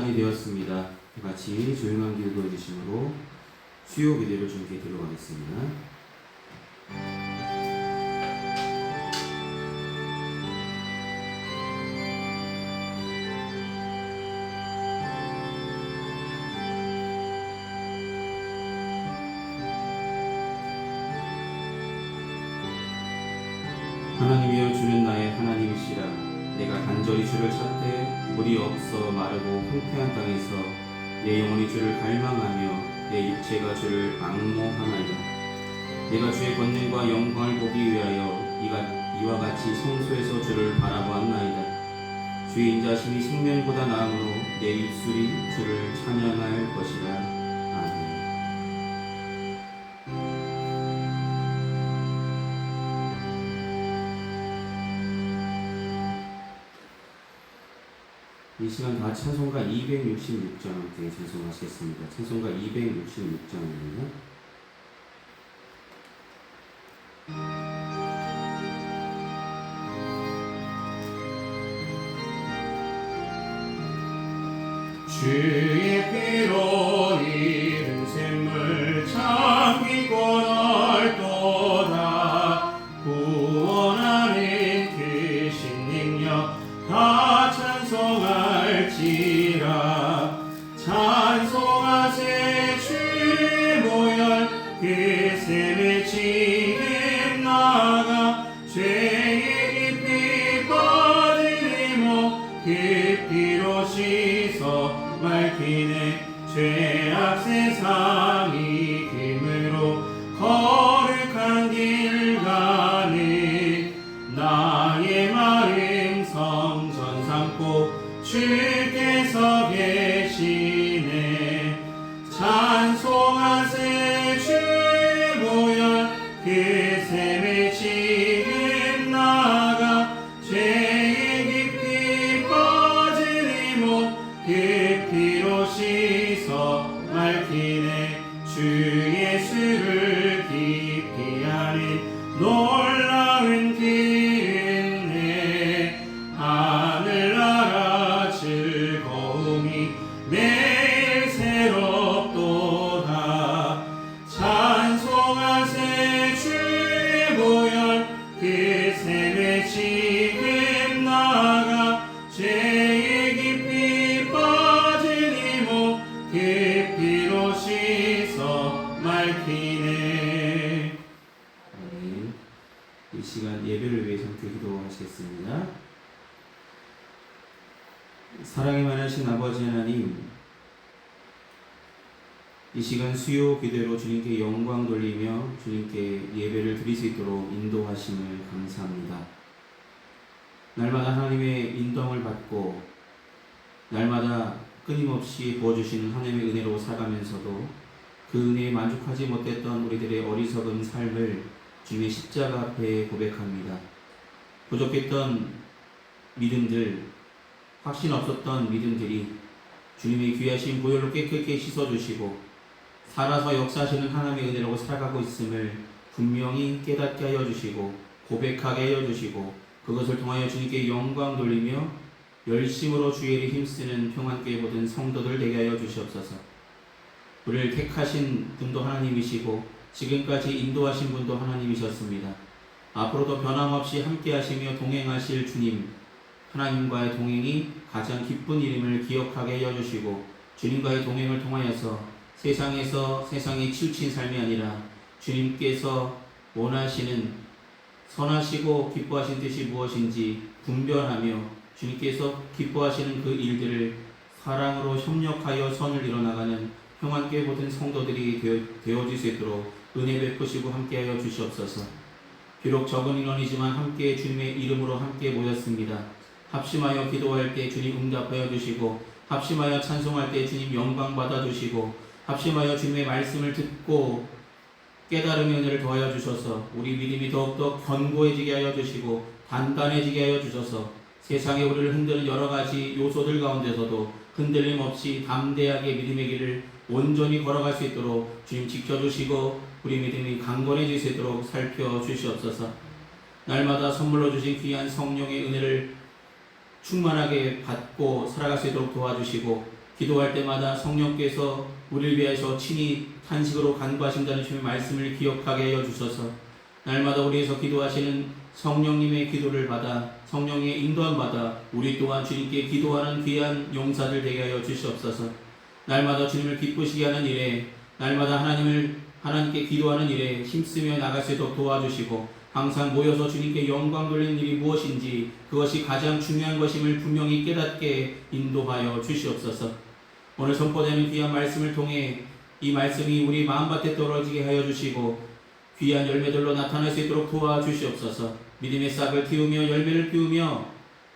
시간이 되었습니다. 같이 조용한 기도 해주심으로 수요 기도를 주님께 들어가겠습니다. 하나님이여, 주는 나의 하나님이시라. 내가 간절히 주를 찾되 물이 없어 마르고 황폐한 땅에서 내 영혼이 주를 갈망하며 내 육체가 주를 앙모하나이다. 내가 주의 권능과 영광을 보기 위하여 이와 같이 성소에서 주를 바라보았나이다. 주의 인자심이 생명보다 나음으로 내 입술이 주를 찬양할 것이라. 이 시간 다 찬송가 266장 함께 찬송하시겠습니다. 찬송가 266장입니다. 주의 피로 이른 샘물 참 깊고 넓도다. 구원하는 크신 능력 다 찬송할지라. 찬송하세 주의 보혈 그 샘에 지금 나가. 죄의 깊이 빠진 이목 그 피로 씻어 밝히네. 죄악 세상이 힘으로 거룩한 길 가네. 나의 마음 성전 삼고 주께서 계시네. 찬송하세 주의 보혈 그 샘에 지금 나가. 죄의 깊이 빠진 이목 그 피로 씻어 밝히네. 주 예수를 깊이 아는 놀라운 그 은혜. 하늘나라 즐거움이 매일 새롭도다. 찬송하세 주의 보혈 그 샘에 지금 나가. 죄의 깊이 빠진 이목 그 피로 씻어 밝히네. 아멘. 이 시간 예배를 위해서 함께 기도하시겠습니다. 사랑이 많으신 아버지 하나님, 이 시간 수요 기도로 주님께 영광 돌리며 주님께 예배를 드릴 수 있도록 인도하심을 감사합니다. 날마다 하나님의 인도함을 받고 날마다 끊임없이 부어주시는 하나님의 은혜로 살아가면서도 그 은혜에 만족하지 못했던 우리들의 어리석은 삶을 주님의 십자가 앞에 고백합니다. 부족했던 믿음들, 확신 없었던 믿음들이 주님의 귀하신 보혈로 깨끗게 씻어주시고 살아서 역사하시는 하나님의 은혜로 살아가고 있음을 분명히 깨닫게 하여 주시고 고백하게 하여 주시고 그것을 통하여 주님께 영광 돌리며 열심으로 주의 일에 힘쓰는 평안교회 모든 성도들 되게 하여 주시옵소서. 우리를 택하신 분도 하나님이시고 지금까지 인도하신 분도 하나님이셨습니다. 앞으로도 변함없이 함께 하시며 동행하실 주님, 하나님과의 동행이 가장 기쁜 일임을 기억하게 하여 주시고 주님과의 동행을 통하여서 세상에서 세상에 치우친 삶이 아니라 주님께서 원하시는 선하시고 기뻐하신 뜻이 무엇인지 분별하며 주님께서 기뻐하시는 그 일들을 사랑으로 협력하여 선을 이뤄나가는 평안교회 모든 성도들이 되어질 수 있도록 은혜 베푸시고 함께하여 주시옵소서. 비록 적은 인원이지만 함께 주님의 이름으로 함께 모였습니다. 합심하여 기도할 때 주님 응답하여 주시고 합심하여 찬송할 때 주님 영광 받아주시고 합심하여 주님의 말씀을 듣고 깨달음의 은혜를 더하여 주셔서 우리 믿음이 더욱더 견고해지게 하여 주시고 단단해지게 하여 주셔서 세상에 우리를 흔드는 여러 가지 요소들 가운데서도 흔들림 없이 담대하게 믿음의 길을 온전히 걸어갈 수 있도록 주님 지켜주시고 우리 믿음이 강건해질 수 있도록 살펴주시옵소서. 날마다 선물로 주신 귀한 성령의 은혜를 충만하게 받고 살아갈 수 있도록 도와주시고 기도할 때마다 성령께서 우리를 위하여 친히 탄식으로 간구하신다는 주님의 말씀을 기억하게 하여 주셔서 날마다 우리에서 기도하시는 성령님의 기도를 받아 성령의 인도함 받아 우리 또한 주님께 기도하는 귀한 용사들 되게 하여 주시옵소서. 날마다 주님을 기쁘시게 하는 일에 날마다 하나님께 기도하는 일에 힘쓰며 나갈 수 있도록 도와주시고 항상 모여서 주님께 영광 돌리는 일이 무엇인지 그것이 가장 중요한 것임을 분명히 깨닫게 인도하여 주시옵소서. 오늘 선포되는 귀한 말씀을 통해 이 말씀이 우리 마음밭에 떨어지게 하여 주시고 귀한 열매들로 나타날 수 있도록 도와주시옵소서. 믿음의 싹을 틔우며 열매를 틔우며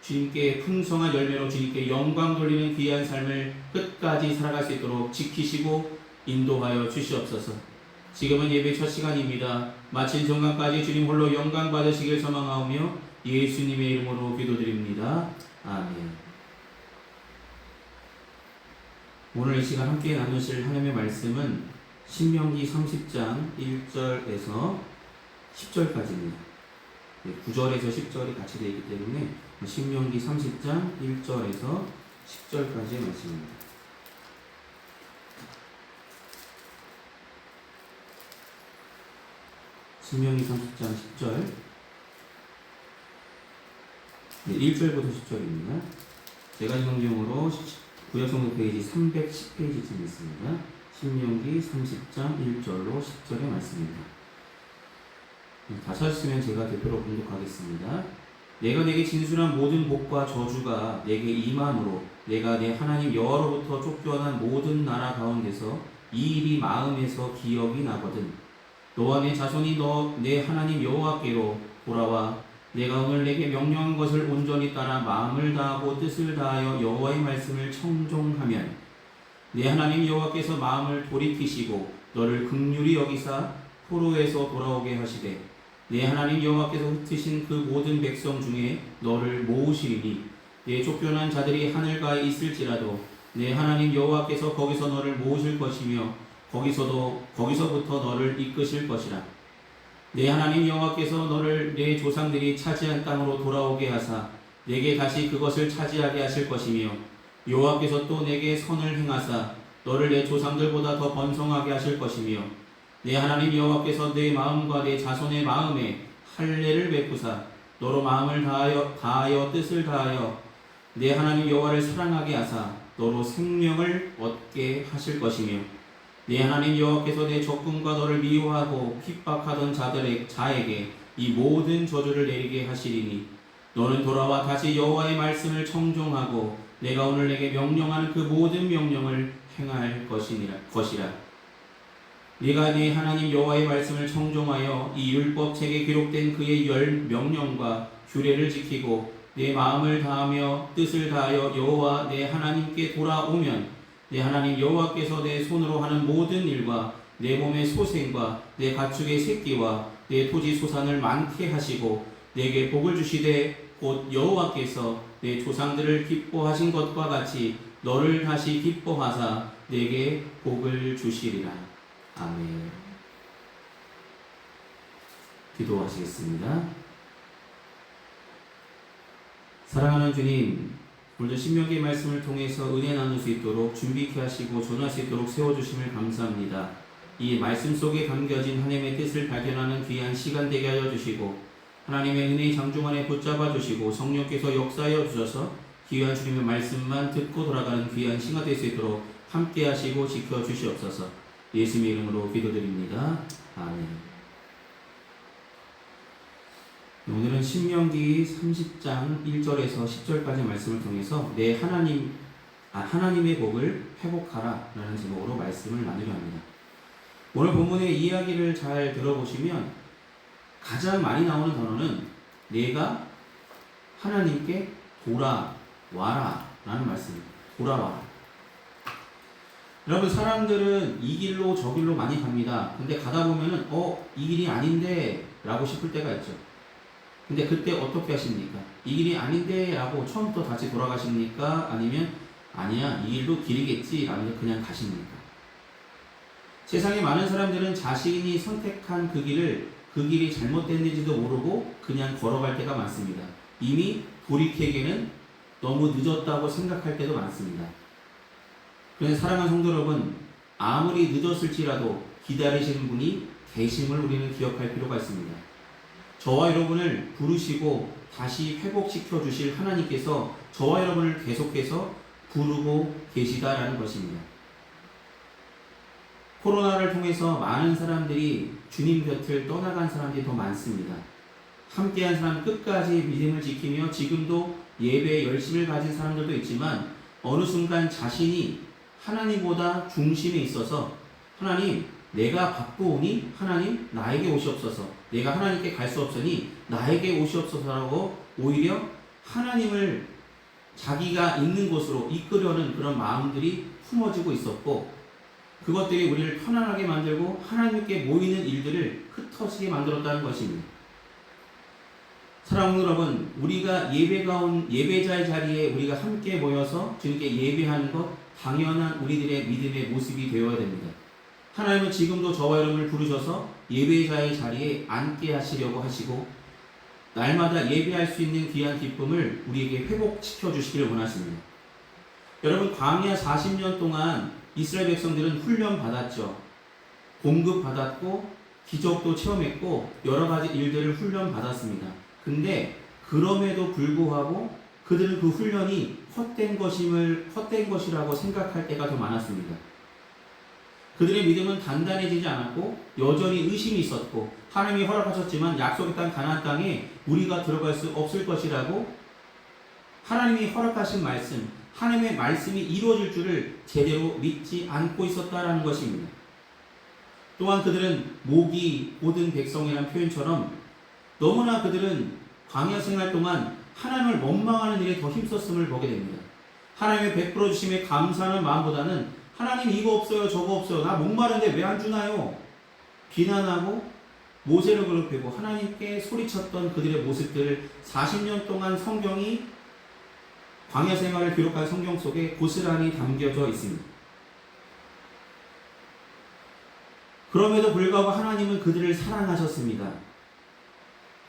주님께 풍성한 열매로 주님께 영광 돌리는 귀한 삶을 끝까지 살아갈 수 있도록 지키시고 인도하여 주시옵소서. 지금은 예배 첫 시간입니다. 마친 순간까지 주님 홀로 영광 받으시길 소망하오며 예수님의 이름으로 기도드립니다. 아멘. 오늘 이 시간 함께 나누실 하나님의 말씀은 신명기 30장 1절에서 10절까지입니다. 9절에서 10절이 같이 되어 있기 때문에 신명기 30장 1절에서 10절까지의 말씀입니다. 신명기 30장 10절 1절부터 10절입니다. 제가 성경으로 구약성경 페이지 310페이지쯤 있습니다. 신명기 30장 1절로 10절의 말씀입니다. 다 찾으시면 제가 대표로 봉독하겠습니다. 내가 내게 진술한 모든 복과 저주가 내게 임함으로 내가 내 하나님 여호와로부터 쫓겨난 모든 나라 가운데서 이 일이 마음에서 기억이 나거든. 너와 내 자손이 내 하나님 여호와께로 돌아와 내가 오늘 내게 명령한 것을 온전히 따라 마음을 다하고 뜻을 다하여 여호와의 말씀을 청종하면 내 하나님 여호와께서 마음을 돌이키시고 너를 긍휼히 여기사 포로에서 돌아오게 하시되 내 하나님 여호와께서 흩으신 그 모든 백성 중에 너를 모으시리니 내 쫓겨난 자들이 하늘가에 있을지라도 내 하나님 여호와께서 거기서 너를 모으실 것이며 거기서부터 너를 이끄실 것이라. 내 하나님 여호와께서 너를 내 조상들이 차지한 땅으로 돌아오게 하사 내게 다시 그것을 차지하게 하실 것이며 여호와께서 또 내게 선을 행하사 너를 내 조상들보다 더 번성하게 하실 것이며 내 하나님 여호와께서 내 마음과 내 자손의 마음에 할례를 베푸사 너로 마음을 다하여 뜻을 다하여 내 하나님 여호와를 사랑하게 하사 너로 생명을 얻게 하실 것이며 내 하나님 여호와께서 내 적군과 너를 미워하고 핍박하던 자에게 이 모든 저주를 내리게 하시리니 너는 돌아와 다시 여호와의 말씀을 청종하고 내가 오늘 내게 명령하는 그 모든 명령을 행할 것이라. 네가 네 하나님 여호와의 말씀을 청종하여 이 율법책에 기록된 그의 명령과 규례를 지키고 내 마음을 다하며 뜻을 다하여 여호와 내 하나님께 돌아오면 내 하나님 여호와께서 내 손으로 하는 모든 일과 내 몸의 소생과 내 가축의 새끼와 내 토지 소산을 많게 하시고 내게 복을 주시되 곧 여호와께서 내 조상들을 기뻐하신 것과 같이 너를 다시 기뻐하사 내게 복을 주시리라. 아멘. 기도하시겠습니다. 사랑하는 주님, 오늘도 신명기의 말씀을 통해서 은혜 나눌 수 있도록 준비케 하시고 전할 수 있도록 세워주심을 감사합니다. 이 말씀 속에 담겨진 하나님의 뜻을 발견하는 귀한 시간 되게 하여 주시고 하나님의 은혜의 장중 안에 붙잡아 주시고 성령께서 역사하여 주셔서 귀한 주님의 말씀만 듣고 돌아가는 귀한 시간 될 수 있도록 함께 하시고 지켜 주시옵소서. 예수님의 이름으로 기도드립니다. 아멘. 오늘은 신명기 30장 1절에서 10절까지 말씀을 통해서 내 하나님의 복을 회복하라 라는 제목으로 말씀을 나누려 합니다. 오늘 본문의 이야기를 잘 들어보시면 가장 많이 나오는 단어는 내가 하나님께 돌아와라 라는 말씀입니다. 돌아와라. 여러분, 사람들은 이 길로 저 길로 많이 갑니다. 근데 가다 보면은 이 길이 아닌데 라고 싶을 때가 있죠. 근데 그때 어떻게 하십니까? 이 길이 아닌데 라고 처음부터 다시 돌아가십니까? 아니면 아니야, 이 길도 길이겠지 라면서 그냥 가십니까? 세상에 많은 사람들은 자신이 선택한 그 길이 잘못됐는지도 모르고 그냥 걸어갈 때가 많습니다. 이미 돌이키기에는 너무 늦었다고 생각할 때도 많습니다. 그래서 사랑하는 성도 여러분, 아무리 늦었을지라도 기다리시는 분이 계심을 우리는 기억할 필요가 있습니다. 저와 여러분을 부르시고 다시 회복시켜 주실 하나님께서 저와 여러분을 계속해서 부르고 계시다라는 것입니다. 코로나를 통해서 많은 사람들이 주님 곁을 떠나간 사람들이 더 많습니다. 함께한 사람 끝까지 믿음을 지키며 지금도 예배에 열심을 가진 사람들도 있지만 어느 순간 자신이 하나님보다 중심에 있어서 하나님 내가 바쁘오니 하나님 나에게 오시옵소서, 내가 하나님께 갈 수 없으니 나에게 오시옵소서라고 오히려 하나님을 자기가 있는 곳으로 이끌려는 그런 마음들이 품어지고 있었고, 그것들이 우리를 편안하게 만들고 하나님께 모이는 일들을 흩어지게 만들었다는 것입니다. 사랑하는 여러분, 우리가 예배자의 자리에 우리가 함께 모여서 주님께 예배하는 것 당연한 우리들의 믿음의 모습이 되어야 됩니다. 하나님은 지금도 저와 여러분을 부르셔서 예배자의 자리에 앉게 하시려고 하시고 날마다 예배할 수 있는 귀한 기쁨을 우리에게 회복시켜 주시기를 원하십니다. 여러분, 광야 40년 동안 이스라엘 백성들은 훈련 받았죠. 공급 받았고 기적도 체험했고 여러 가지 일들을 훈련 받았습니다. 근데 그럼에도 불구하고 그들은 그 훈련이 헛된 것이라고 생각할 때가 더 많았습니다. 그들의 믿음은 단단해지지 않았고 여전히 의심이 있었고, 하나님이 허락하셨지만 약속의 땅 가나안 땅에 우리가 들어갈 수 없을 것이라고 하나님이 허락하신 말씀, 하나님의 말씀이 이루어질 줄을 제대로 믿지 않고 있었다라는 것입니다. 또한 그들은 목이 고든 백성이라는 표현처럼 너무나 그들은 광야 생활 동안 하나님을 원망하는 일에 더 힘썼음을 보게 됩니다. 하나님의 베풀어 주심에 감사하는 마음보다는 하나님 이거 없어요 저거 없어요 나 목마른데 왜 안 주나요? 비난하고 모세를 괴롭히고 하나님께 소리쳤던 그들의 모습들을 40년 동안 성경이 광야 생활을 기록한 성경 속에 고스란히 담겨져 있습니다. 그럼에도 불구하고 하나님은 그들을 사랑하셨습니다.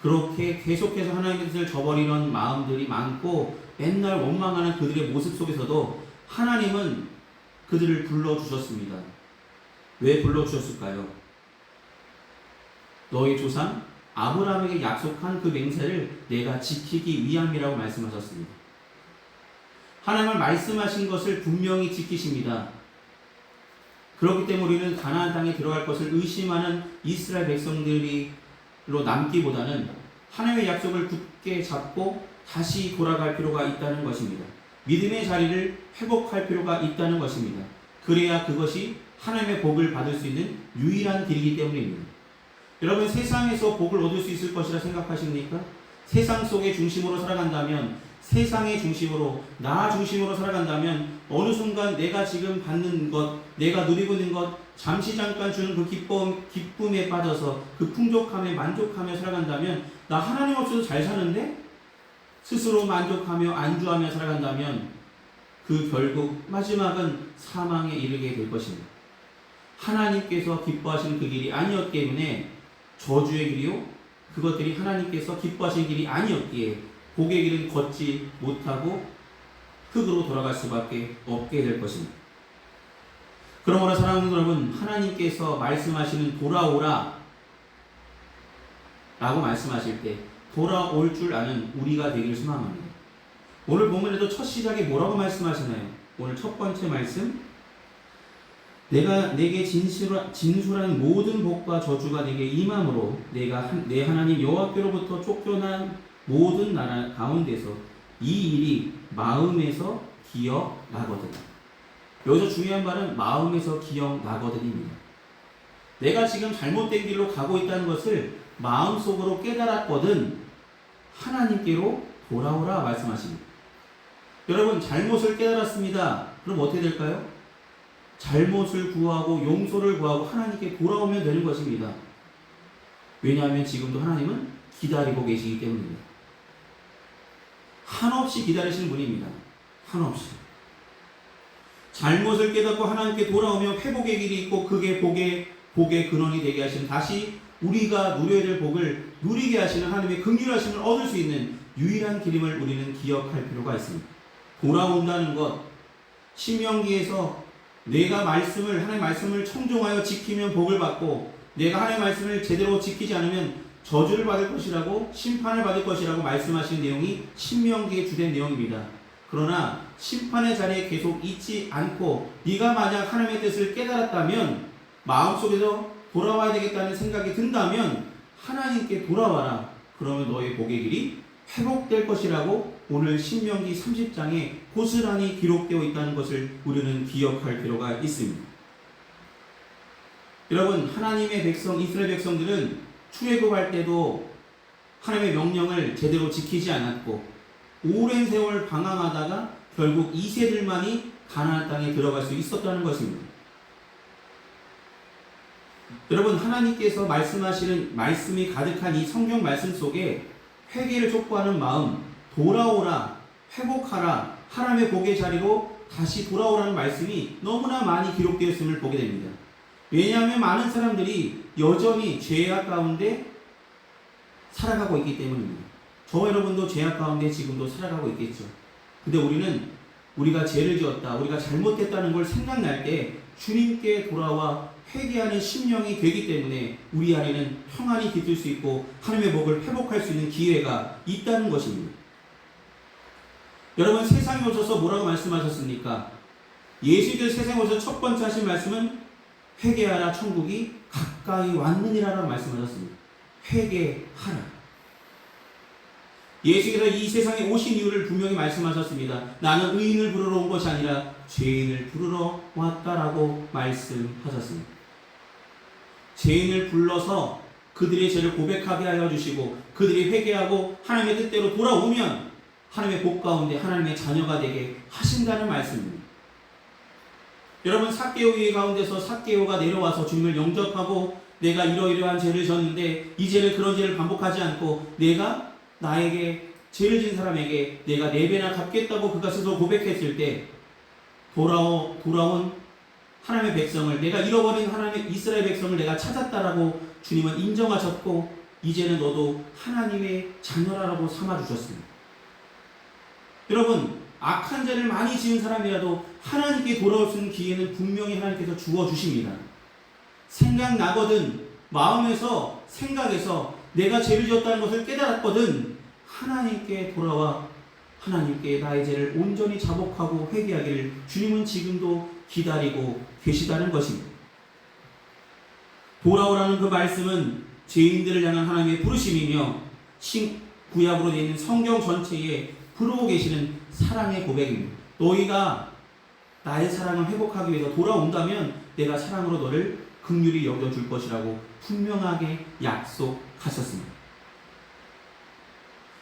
그렇게 계속해서 하나님의 뜻을 저버리는 마음들이 많고 맨날 원망하는 그들의 모습 속에서도 하나님은 그들을 불러주셨습니다. 왜 불러주셨을까요? 너희 조상 아브라함에게 약속한 그 맹세를 내가 지키기 위함이라고 말씀하셨습니다. 하나님을 말씀하신 것을 분명히 지키십니다. 그렇기 때문에 우리는 가나안 땅에 들어갈 것을 의심하는 이스라엘 백성들로 남기보다는 하나님의 약속을 굳게 잡고 다시 돌아갈 필요가 있다는 것입니다. 믿음의 자리를 회복할 필요가 있다는 것입니다. 그래야 그것이 하나님의 복을 받을 수 있는 유일한 길이기 때문입니다. 여러분, 세상에서 복을 얻을 수 있을 것이라 생각하십니까? 세상 속의 중심으로 살아간다면, 세상의 중심으로, 나 중심으로 살아간다면 어느 순간 내가 지금 받는 것, 내가 누리고 있는 것, 잠시 잠깐 주는 그 기쁨에 빠져서 그 풍족함에 만족하며 살아간다면, 나 하나님 없이도 잘 사는데? 스스로 만족하며 안주하며 살아간다면 그 결국 마지막은 사망에 이르게 될 것입니다. 하나님께서 기뻐하시는 그 길이 아니었기 때문에 저주의 길이요, 그것들이 하나님께서 기뻐하시는 길이 아니었기에 복의 길은 걷지 못하고 흙으로 돌아갈 수밖에 없게 될 것입니다. 그러므로 사랑하는 여러분, 하나님께서 말씀하시는 돌아오라 라고 말씀하실 때 돌아올 줄 아는 우리가 되기를 소망합니다. 오늘 본문에도 첫 시작에 뭐라고 말씀하시나요? 오늘 첫 번째 말씀, 내가 내게 진술한 모든 복과 저주가 내게 임함으로 내가 내 하나님 여호와께로부터 쫓겨난 모든 나라 가운데서 이 일이 마음에서 기억나거든. 여기서 중요한 말은 마음에서 기억나거든입니다. 내가 지금 잘못된 길로 가고 있다는 것을 마음속으로 깨달았거든 하나님께로 돌아오라 말씀하십니다. 여러분, 잘못을 깨달았습니다. 그럼 어떻게 될까요? 잘못을 구하고 용서를 구하고 하나님께 돌아오면 되는 것입니다. 왜냐하면 지금도 하나님은 기다리고 계시기 때문입니다. 한없이 기다리시는 분입니다. 한없이. 잘못을 깨닫고 하나님께 돌아오면 회복의 길이 있고 그게 복의 근원이 되게 하시는, 다시 우리가 누려야 될 복을 누리게 하시는 하나님의 긍휼하심을 얻을 수 있는 유일한 길임을 우리는 기억할 필요가 있습니다. 돌아온다는 것, 신명기에서 내가 하나님의 말씀을 청종하여 지키면 복을 받고 내가 하나님의 말씀을 제대로 지키지 않으면 저주를 받을 것이라고 심판을 받을 것이라고 말씀하시는 내용이 신명기의 주된 내용입니다. 그러나 심판의 자리에 계속 있지 않고 네가 만약 하나님의 뜻을 깨달았다면 마음속에서 돌아와야 되겠다는 생각이 든다면 하나님께 돌아와라. 그러면 너의 복의 길이 회복될 것이라고 오늘 신명기 30장에 고스란히 기록되어 있다는 것을 우리는 기억할 필요가 있습니다. 여러분, 하나님의 백성, 이스라엘 백성들은 출애굽할 때도 하나님의 명령을 제대로 지키지 않았고 오랜 세월 방황하다가 결국 2세들만이 가나안 땅에 들어갈 수 있었다는 것입니다. 여러분, 하나님께서 말씀하시는 말씀이 가득한 이 성경 말씀 속에 회개를 촉구하는 마음, 돌아오라, 회복하라, 하나님의 복의 자리로 다시 돌아오라는 말씀이 너무나 많이 기록되었음을 보게 됩니다. 왜냐하면 많은 사람들이 여전히 죄악 가운데 살아가고 있기 때문입니다. 저와 여러분도 죄악 가운데 지금도 살아가고 있겠죠. 근데 우리는 우리가 죄를 지었다, 우리가 잘못했다는 걸 생각날 때 주님께 돌아와 회개하는 심령이 되기 때문에 우리 안에는 평안이 깃들 수 있고 하나님의 복을 회복할 수 있는 기회가 있다는 것입니다. 여러분, 세상에 오셔서 뭐라고 말씀하셨습니까? 예수께서 세상에 오셔서 첫 번째 하신 말씀은 회개하라, 천국이 가까이 왔느니라라고 말씀하셨습니다. 회개하라. 예수께서 이 세상에 오신 이유를 분명히 말씀하셨습니다. 나는 의인을 부르러 온 것이 아니라 죄인을 부르러 왔다라고 말씀하셨습니다. 죄인을 불러서 그들의 죄를 고백하게 하여 주시고 그들이 회개하고 하나님의 뜻대로 돌아오면 하나님의 복 가운데 하나님의 자녀가 되게 하신다는 말씀입니다. 여러분, 삭개오 의 가운데서 삭개오가 내려와서 주님을 영접하고 내가 이러이러한 죄를 졌는데 이제는 그런 죄를 반복하지 않고 내가 나에게 죄를 진 사람에게 내가 4배나 갚겠다고 그가 스스로 고백했을 때 돌아온 하나님의 백성을, 내가 잃어버린 하나님의 이스라엘 백성을 내가 찾았다라고 주님은 인정하셨고 이제는 너도 하나님의 자녀라고 삼아주셨습니다. 여러분, 악한 죄를 많이 지은 사람이라도 하나님께 돌아올 수 있는 기회는 분명히 하나님께서 주어주십니다. 생각나거든, 마음에서 생각에서 내가 죄를 지었다는 것을 깨달았거든 하나님께 돌아와 하나님께 나의 죄를 온전히 자복하고 회개하기를 주님은 지금도 기다리고 계시다는 것입니다. 돌아오라는 그 말씀은 죄인들을 향한 하나님의 부르심이며 구약으로 되어 있는 성경 전체에 부르고 계시는 사랑의 고백입니다. 너희가 나의 사랑을 회복하기 위해서 돌아온다면 내가 사랑으로 너를 긍휼히 여겨줄 것이라고 분명하게 약속하셨습니다.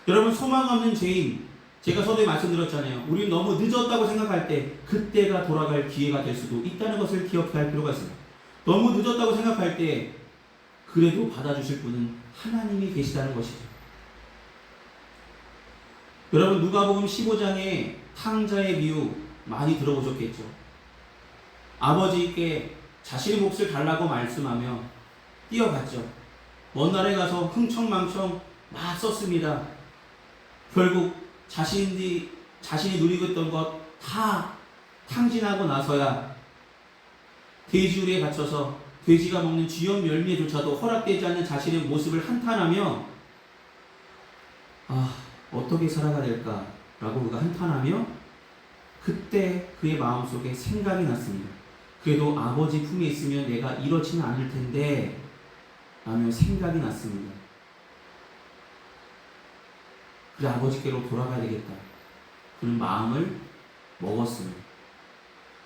여러분, 소망 없는 죄인, 제가 서두에 말씀드렸잖아요. 우리는 너무 늦었다고 생각할 때 그때가 돌아갈 기회가 될 수도 있다는 것을 기억할 필요가 있습니다. 너무 늦었다고 생각할 때 그래도 받아주실 분은 하나님이 계시다는 것이죠. 여러분, 누가복음 15장의 탕자의 비유 많이 들어보셨겠죠. 아버지께 자신의 몫을 달라고 말씀하며 뛰어갔죠. 먼 나라에 가서 흥청망청 막 썼습니다. 결국 자신이 누리고 있던 것 다 탕진하고 나서야 돼지우리에 갇혀서 돼지가 먹는 쥐염 열매조차도 허락되지 않는 자신의 모습을 한탄하며 어떻게 살아가야 될까라고 그가 한탄하며 그때 그의 마음속에 생각이 났습니다. 그래도 아버지 품에 있으면 내가 이렇지는 않을 텐데 라며 생각이 났습니다. 그래, 아버지께로 돌아가야 되겠다. 그는 마음을 먹었습니다.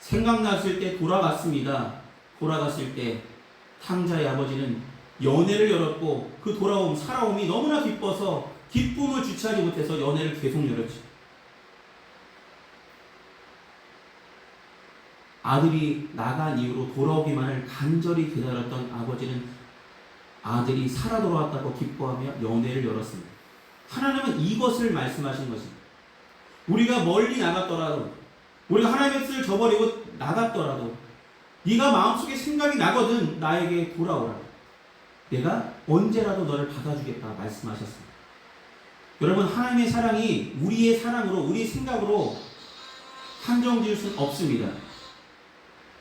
생각났을 때 돌아갔습니다. 돌아갔을 때 탕자의 아버지는 연회를 열었고 그 살아옴이 너무나 기뻐서 기쁨을 주체하지 못해서 연회를 계속 열었죠. 아들이 나간 이후로 돌아오기만을 간절히 기다렸던 아버지는 아들이 살아 돌아왔다고 기뻐하며 연회를 열었습니다. 하나님은 이것을 말씀하신 것입니다. 우리가 멀리 나갔더라도, 우리가 하나님의 뜻을 저버리고 나갔더라도 네가 마음속에 생각이 나거든 나에게 돌아오라. 내가 언제라도 너를 받아주겠다 말씀하셨습니다. 여러분, 하나님의 사랑이 우리의 사랑으로, 우리 생각으로 한정 지을 수는 없습니다.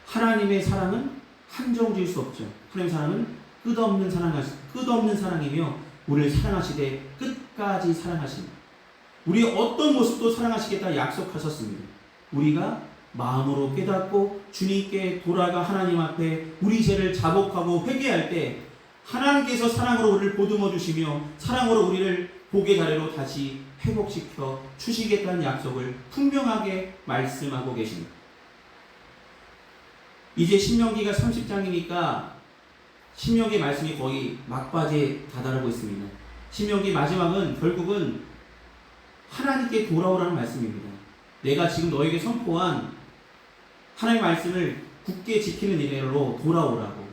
하나님의 사랑은 한정 지을 수 없죠. 하나님의 사랑은 끝없는 사랑이며 우리를 사랑하시되 끝까지 사랑하십니다. 우리 어떤 모습도 사랑하시겠다 약속하셨습니다. 우리가 마음으로 깨닫고 주님께 돌아가 하나님 앞에 우리 죄를 자복하고 회개할 때 하나님께서 사랑으로 우리를 보듬어 주시며 사랑으로 우리를 복의 자리로 다시 회복시켜 주시겠다는 약속을 분명하게 말씀하고 계십니다. 이제 신명기가 30장이니까 신명기 말씀이 거의 막바지에 다다르고 있습니다. 신명기 마지막은 결국은 하나님께 돌아오라는 말씀입니다. 내가 지금 너에게 선포한 하나님의 말씀을 굳게 지키는 일로 돌아오라고.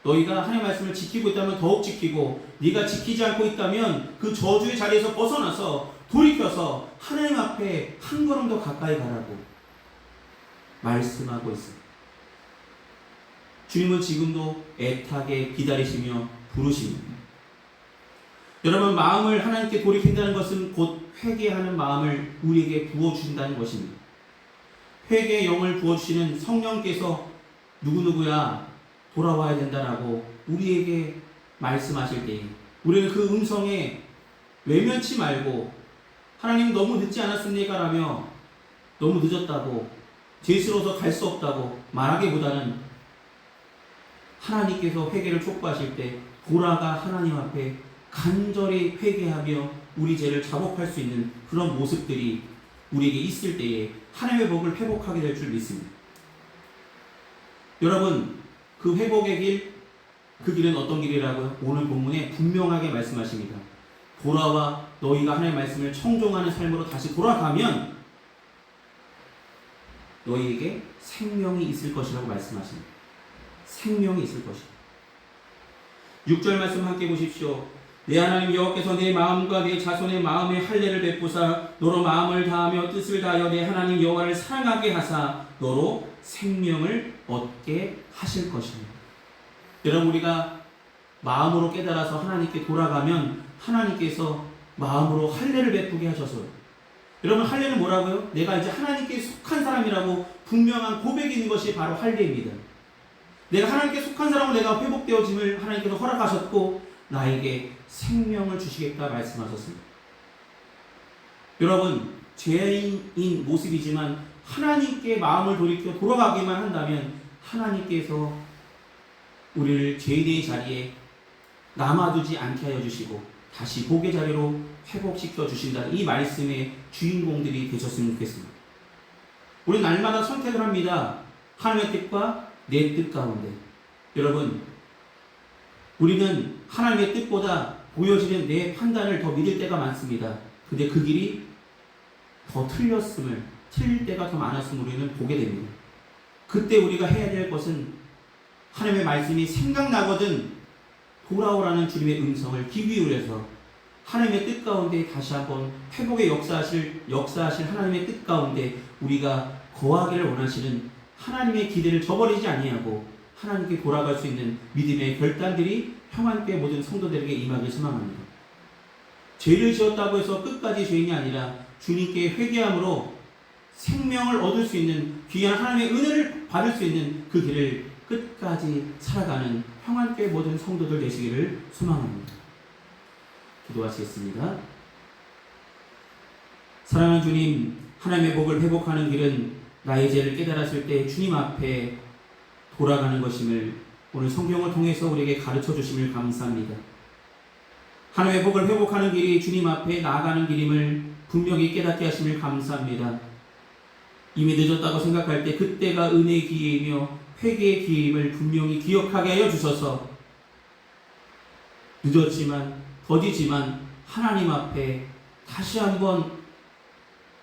너희가 하나님의 말씀을 지키고 있다면 더욱 지키고, 네가 지키지 않고 있다면 그 저주의 자리에서 벗어나서 돌이켜서 하나님 앞에 한 걸음 더 가까이 가라고 말씀하고 있습니다. 주님은 지금도 애타게 기다리시며 부르십니다. 여러분, 마음을 하나님께 돌이킨다는 것은 곧 회개하는 마음을 우리에게 부어주신다는 것입니다. 회개의 영을 부어주시는 성령께서 누구누구야 돌아와야 된다라고 우리에게 말씀하실 때 우리는 그 음성에 외면치 말고 하나님 너무 늦지 않았습니까? 라며 너무 늦었다고 죄스러워서 갈 수 없다고 말하기보다는 하나님께서 회개를 촉구하실 때 돌아가 하나님 앞에 간절히 회개하며 우리 죄를 자복할 수 있는 그런 모습들이 우리에게 있을 때에 하나님의 복을 회복하게 될 줄 믿습니다. 여러분, 그 회복의 길, 그 길은 어떤 길이라고요? 오늘 본문에 분명하게 말씀하십니다. 돌아와 너희가 하나님의 말씀을 청종하는 삶으로 다시 돌아가면 너희에게 생명이 있을 것이라고 말씀하십니다. 생명이 있을 것이다. 6절 말씀 함께 보십시오. 내 하나님 여호와께서 내 마음과 내 자손의 마음에 할례를 베푸사 너로 마음을 다하며 뜻을 다하여 내 하나님 여호와를 사랑하게 하사 너로 생명을 얻게 하실 것입니다. 여러분, 우리가 마음으로 깨달아서 하나님께 돌아가면 하나님께서 마음으로 할례를 베푸게 하셔서, 여러분, 할례는 뭐라고요? 내가 이제 하나님께 속한 사람이라고 분명한 고백이 있는 것이 바로 할례입니다. 내가 하나님께 속한 사람으로 내가 회복되어짐을 하나님께서 허락하셨고 나에게 생명을 주시겠다 말씀하셨습니다. 여러분, 죄인인 모습이지만 하나님께 마음을 돌이켜 돌아가기만 한다면 하나님께서 우리를 죄인의 자리에 남아두지 않게 하여 주시고 다시 복의 자리로 회복시켜 주신다. 이 말씀의 주인공들이 되셨으면 좋겠습니다. 우리는 날마다 선택을 합니다. 하나님의 뜻과 내 뜻 가운데. 여러분, 우리는 하나님의 뜻보다 보여지는 내 판단을 더 믿을 때가 많습니다. 근데 그 길이 더 틀릴 때가 더 많았음을 우리는 보게 됩니다. 그때 우리가 해야 될 것은 하나님의 말씀이 생각나거든 돌아오라는 주님의 음성을 귀 기울여서 하나님의 뜻 가운데 다시 한번 회복의 역사하실 하나님의 뜻 가운데 우리가 거하기를 원하시는 하나님의 기대를 저버리지 아니하고 하나님께 돌아갈 수 있는 믿음의 결단들이 평안교회 모든 성도들에게 임하길 소망합니다. 죄를 지었다고 해서 끝까지 죄인이 아니라 주님께 회개함으로 생명을 얻을 수 있는 귀한 하나님의 은혜를 받을 수 있는 그 길을 끝까지 살아가는 평안교회 모든 성도들 되시기를 소망합니다. 기도하시겠습니다. 사랑하는 주님, 하나님의 복을 회복하는 길은 나의 죄를 깨달았을 때 주님 앞에 돌아가는 것임을 오늘 성경을 통해서 우리에게 가르쳐 주심을 감사합니다. 하나님의 복을 회복하는 길이 주님 앞에 나아가는 길임을 분명히 깨닫게 하심을 감사합니다. 이미 늦었다고 생각할 때 그때가 은혜의 기회이며 회개의 기회임을 분명히 기억하게 하여 주셔서 늦었지만 더디지만 하나님 앞에 다시 한번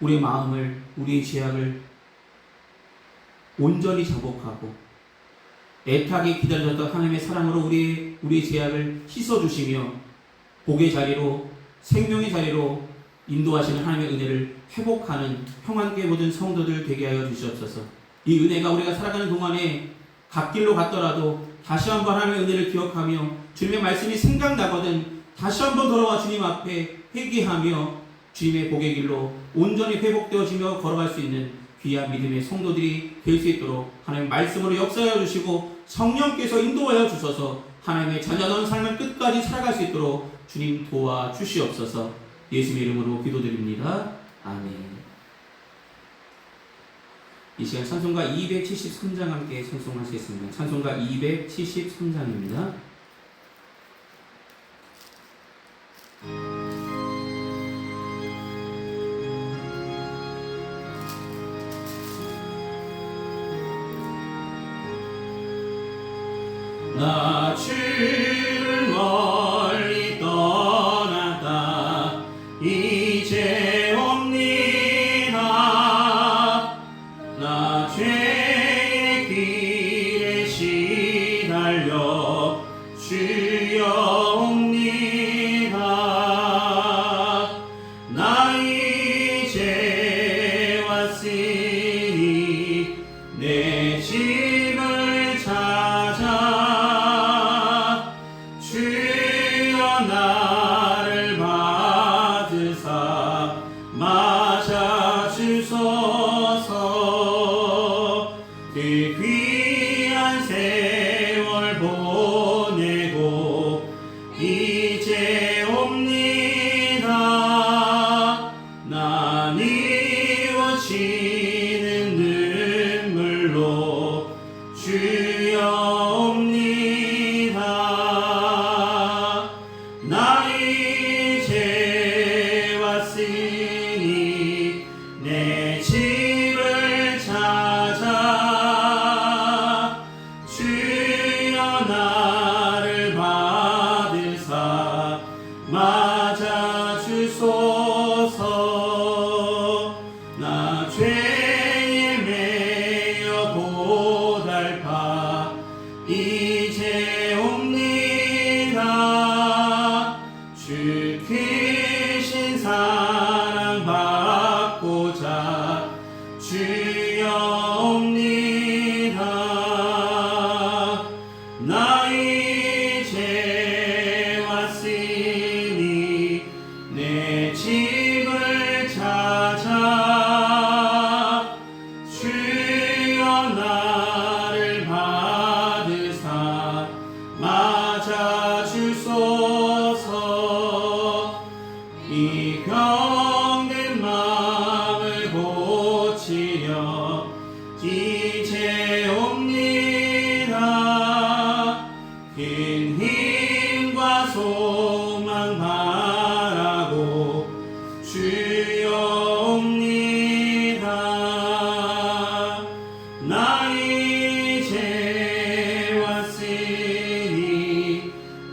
우리의 마음을, 우리의 죄악을 온전히 자복하고 애타게 기다렸던 하나님의 사랑으로 우리의 죄악을 씻어주시며 복의 자리로, 생명의 자리로 인도하시는 하나님의 은혜를 회복하는 평안교회 모든 성도들 되게 하여 주시옵소서. 이 은혜가 우리가 살아가는 동안에 갓길로 갔더라도 다시 한번 하나님의 은혜를 기억하며 주님의 말씀이 생각나거든 다시 한번 돌아와 주님 앞에 회개하며 주님의 복의 길로 온전히 회복되어지며 걸어갈 수 있는 귀한 믿음의 성도들이 될 수 있도록 하나님 말씀으로 역사하여 주시고 성령께서 인도하여 주셔서 하나님의 자녀다운 삶을 끝까지 살아갈 수 있도록 주님 도와주시옵소서. 예수의 이름으로 기도드립니다. 아멘. 이 시간 찬송가 273장 함께 찬송하시겠습니다. 찬송가 273장입니다. 나 주를 멀리 떠났다 이제 옵니다. 나 죄의 길에 시달려 주여 옵니다. 나 이제 왔으니 내 집을 찾아 주여 나를 받으사 맞아 주소서. 그 귀한 세월 보내고 이제 옵니다. 나 이워지는 눈물로 주여 옵니다. 나 이제 왔으니 내 집을 찾아 주여 나를 받으사 맞아 주소서. 나 죄에 매여 고달파 이제 옵니다. 주 크신 사랑 받고자 주여 옵니다. 나 이제 왔으니 내 집을 찾아 주여 나를 받으사 맞아 주소서. 이 병든 마음을 고치려 이제 옵니다. 큰 힘과 소망 바라고 주여 옵니다. 나 이제 왔으니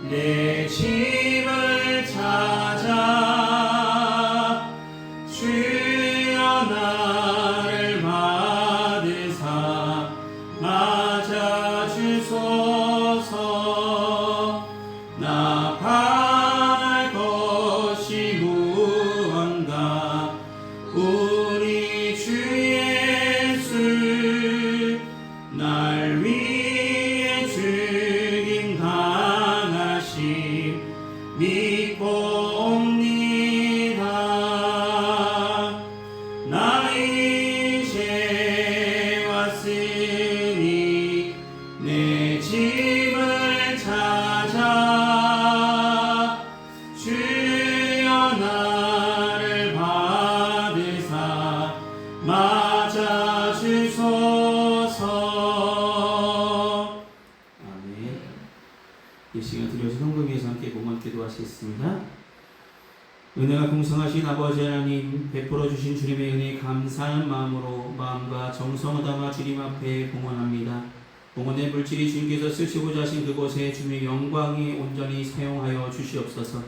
내 집을 찾아 주여 나를 받으사 맞아 주소서. 나 바랄 것이 무언가 우리 주 예수 날 위해 죽임 당하심 믿고 옵니다. 나 이제 왔으니 내 집을 찾아 주여 나를 받으사 맞아 주소서. 아멘. 이 시간 드려진 헌금 위해서 함께 봉헌 기도하시겠습니다. 은혜가 풍성하신 아버지 하나님, 베풀어 주신 주님의 은혜에 감사하는 마음으로 마음과 정성을 담아 주님 앞에 봉헌합니다. 봉헌의 물질이 주님께서 쓰시고자 하신 그곳에 주님의 영광에 온전히 사용하여 주시옵소서.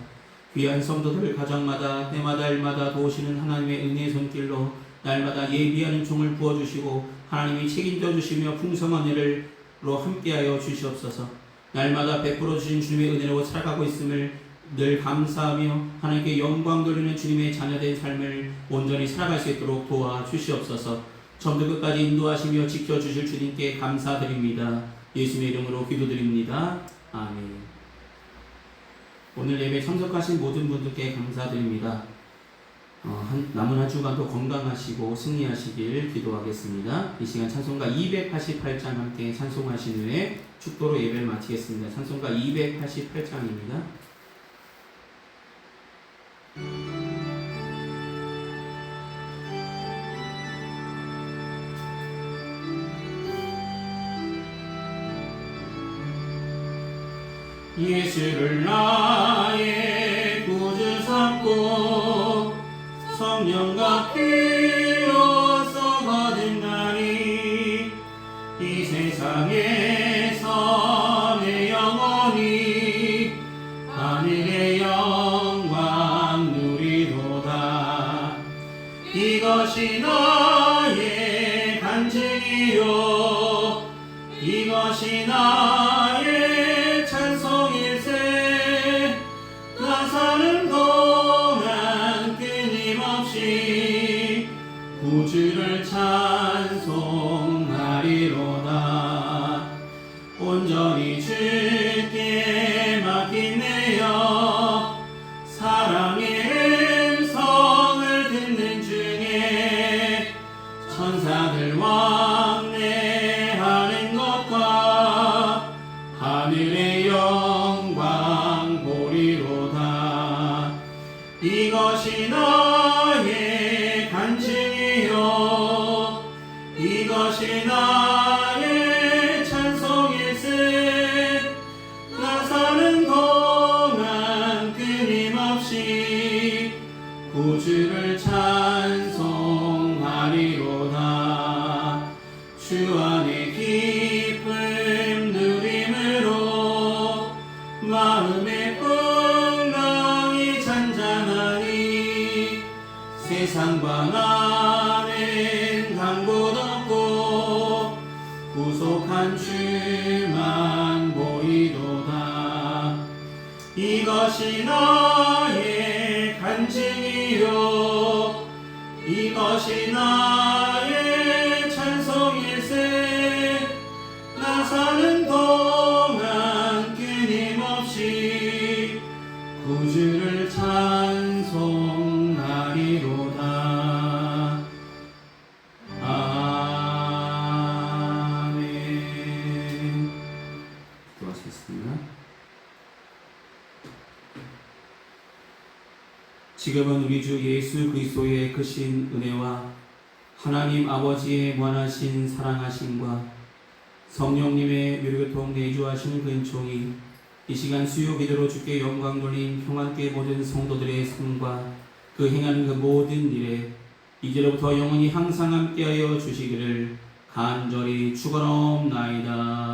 귀한 성도들 가정마다 때마다 일마다 도우시는 하나님의 은혜의 손길로 날마다 예비하는 종을 부어주시고 하나님이 책임져 주시며 풍성한 은혜로 함께하여 주시옵소서. 날마다 베풀어 주신 주님의 은혜로 살아가고 있음을 늘 감사하며 하나님께 영광 돌리는 주님의 자녀된 삶을 온전히 살아갈 수 있도록 도와주시옵소서. 처음부터 끝까지 인도하시며 지켜주실 주님께 감사드립니다. 예수님의 이름으로 기도드립니다. 아멘. 오늘 예배 참석하신 모든 분들께 감사드립니다. 남은 한 주간도 건강하시고 승리하시길 기도하겠습니다. 이 시간 찬송가 288장 함께 찬송하신 후에 축도로 예배를 마치겠습니다. 찬송가 288장입니다. 예수를 나의 구주 삼고 성령과 피로써 거듭나니 이 세상에서 내 영혼이 하늘의 영광 누리도다. 이것이 나의 간증이요 이것이 나의 찬송일세. 나 사는 동안 끊임없이 구주를 찬송하리로다. 온전히 주께 맡긴 내여 사랑의 음성을 듣는 중에 천사들 왕래하는 것과 하늘의 영광 보리로다. 이것이 나의 간증이요 이것이 나의 찬송일세. 나 사는 동안 끊임없이 구주를 찬송하리로다. 주 안에 기쁨 누림으로 마음의 풍랑이 잔잔하니 세상과 나는 강곳 없고 구속한 주만 보이도다. 이것이 나의 간증이요 이것이 나의 찬송일세. 나 사는 동안 끊임없이 구주를 찬송하리로다. 아멘. 기도하시겠습니다. 지금은 우리 주 예수 그리스도의 크신 은혜와 하나님 아버지의 무한하신 사랑하심과 성령님의 묘교통 내주하시는 근총이 이 시간 수요 기도로 주께 영광 돌린 평안교회 모든 성도들의 삶과 그 행하는 그 모든 일에 이제로부터 영원히 항상 함께하여 주시기를 간절히 축원하옵나이다.